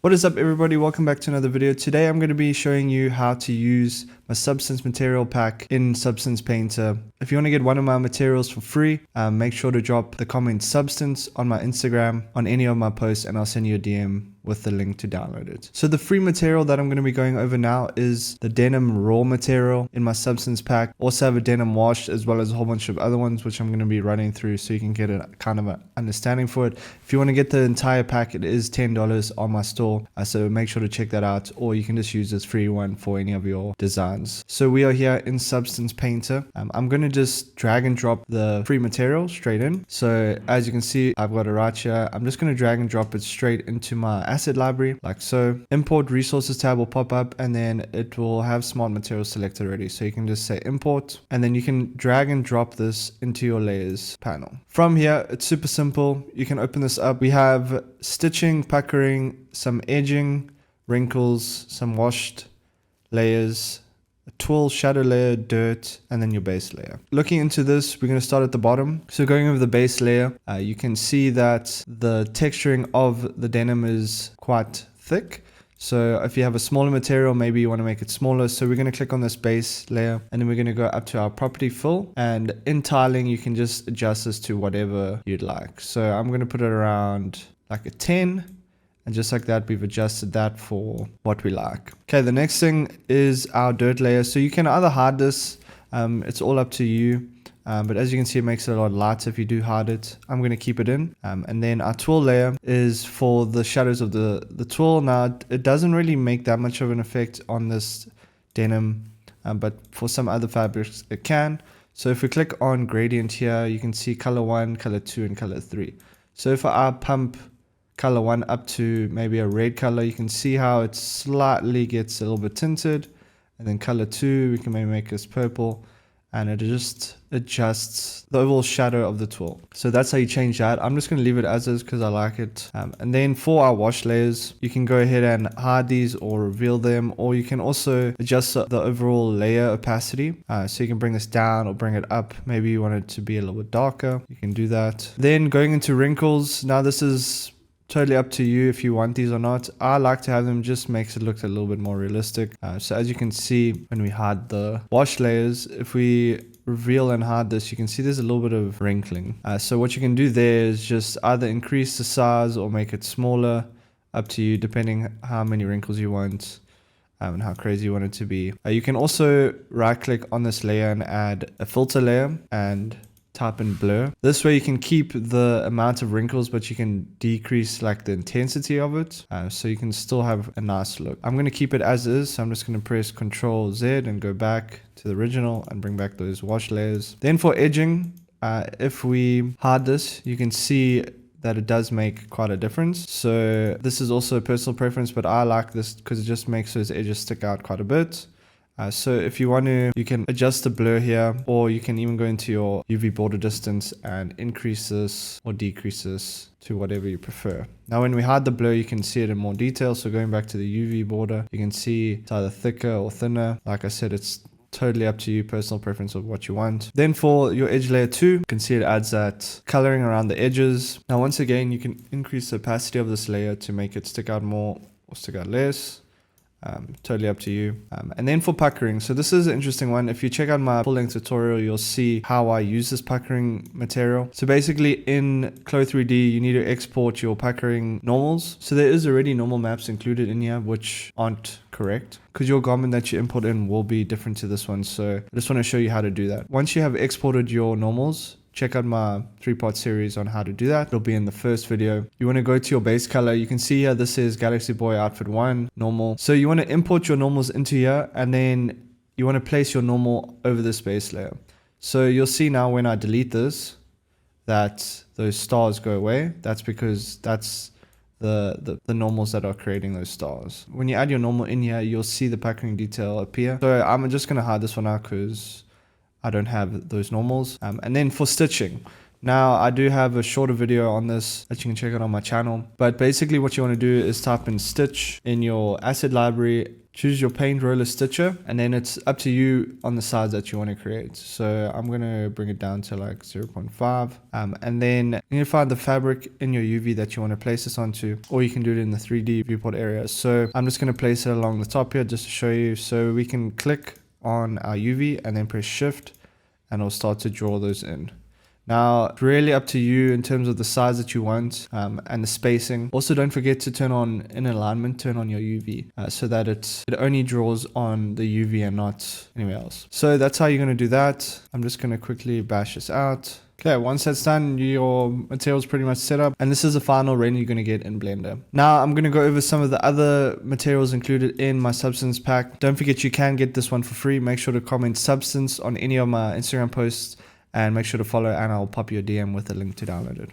What is up, everybody? Welcome back to another video. Today I'm going to be showing you how to use my Substance material pack in Substance Painter. If you want to get one of my materials for free, make sure to drop the comment Substance on my Instagram on any of my posts, and I'll send you a DM with the link to download it. So the free material that I'm going to be going over now is the denim raw material in my Substance pack. Also have a denim wash as well as a whole bunch of other ones which I'm going to be running through so you can get a kind of an understanding for it. If you want to get the entire pack, it is $10 on my store, so make sure to check that out, or you can just use this free one for any of your designs. So we are here in Substance Painter. I'm going to just drag and drop the free material straight in. So as you can see, I've got it right here. I'm just going to drag and drop it straight into my asset library like so. Import resources tab will pop up, and then it will have smart materials selected already, so you can just say import, and then you can drag and drop this into your layers panel. From here, it's super simple. You can open this up. We have stitching, puckering, some edging, wrinkles, some washed layers, a twill, shadow layer, dirt, and then your base layer. Looking into this, we're going to start at the bottom. So going over the base layer, you can see that the texturing of the denim is quite thick. So if you have a smaller material, maybe you want to make it smaller. So we're going to click on this base layer, and then we're going to go up to our property fill, and in tiling, you can just adjust this to whatever you'd like. So I'm going to put it around like a 10. And just like that, we've adjusted that for what we like. Okay, the next thing is our dirt layer. So you can either hide this, it's all up to you. But as you can see, it makes it a lot lighter if you do hide it. I'm going to keep it in. And then our twill layer is for the shadows of the twill. Now, it doesn't really make that much of an effect on this denim, but for some other fabrics, it can. So if we click on gradient here, you can see color 1, color 2, and color 3. So if I pump color 1 up to maybe a red color, you can see how it slightly gets a little bit tinted. And then color 2, we can maybe make this purple, and it just adjusts the overall shadow of the twill. So that's how you change that. I'm just going to leave it as is because I like it. And then for our wash layers, you can go ahead and hide these or reveal them, or you can also adjust the overall layer opacity. So you can bring this down or bring it up. Maybe you want it to be a little bit darker. You can do that. Then going into wrinkles. Now this is totally up to you if you want these or not. I like to have them, just makes it look a little bit more realistic. So as you can see, when we hide the wash layers, if we reveal and hide this, you can see there's a little bit of wrinkling. So what you can do there is just either increase the size or make it smaller, up to you, depending how many wrinkles you want and how crazy you want it to be. You can also right click on this layer and add a filter layer and type in blur. This way you can keep the amount of wrinkles, but you can decrease like the intensity of it, so you can still have a nice look. I'm going to keep it as is, so I'm just going to press Ctrl Z and go back to the original and bring back those wash layers. Then for edging, if we hide this, you can see that it does make quite a difference. So this is also a personal preference, but I like this because it just makes those edges stick out quite a bit. So if you want to, you can adjust the blur here, or you can even go into your UV border distance and increase this or decrease this to whatever you prefer. Now when we hide the blur, you can see it in more detail. So going back to the UV border, you can see it's either thicker or thinner. Like I said, it's totally up to you, personal preference of what you want. Then for your edge layer 2, you can see it adds that coloring around the edges. Now once again, you can increase the opacity of this layer to make it stick out more or stick out less. Totally up to you. And then for puckering, so this is an interesting one. If you check out my full-length tutorial, you'll see how I use this puckering material. So basically in Clo 3D, you need to export your puckering normals. So there is already normal maps included in here, which aren't correct, because your garment that you import in will be different to this one. So I just want to show you how to do that. Once you have exported your normals, check out my 3-part series on how to do that. It'll be in the first video. You want to go to your base color. You can see here, this is Galaxy Boy Outfit 1 normal. So you want to import your normals into here, and then you want to place your normal over this base layer. So you'll see now when I delete this, that those stars go away. That's because that's the normals that are creating those stars. When you add your normal in here, you'll see the puckering detail appear. So I'm just going to hide this one out because I don't have those normals. And then for stitching, now I do have a shorter video on this that you can check out on my channel, but basically what you want to do is type in stitch in your asset library, choose your paint roller stitcher, and then it's up to you on the size that you want to create. So I'm going to bring it down to like 0.5, and then you need to find the fabric in your UV that you want to place this onto, or you can do it in the 3D viewport area. So I'm just going to place it along the top here just to show you. So we can click on our UV and then press shift, and it'll start to draw those in. Now, it's really up to you in terms of the size that you want and the spacing. Also, don't forget to turn on in alignment, turn on your UV so that it only draws on the UV and not anywhere else. So that's how you're going to do that. I'm just going to quickly bash this out. Okay, once that's done, your material is pretty much set up, and this is the final render you're going to get in Blender. Now, I'm going to go over some of the other materials included in my Substance pack. Don't forget you can get this one for free. Make sure to comment Substance on any of my Instagram posts, and make sure to follow, and I'll pop you a DM with a link to download it.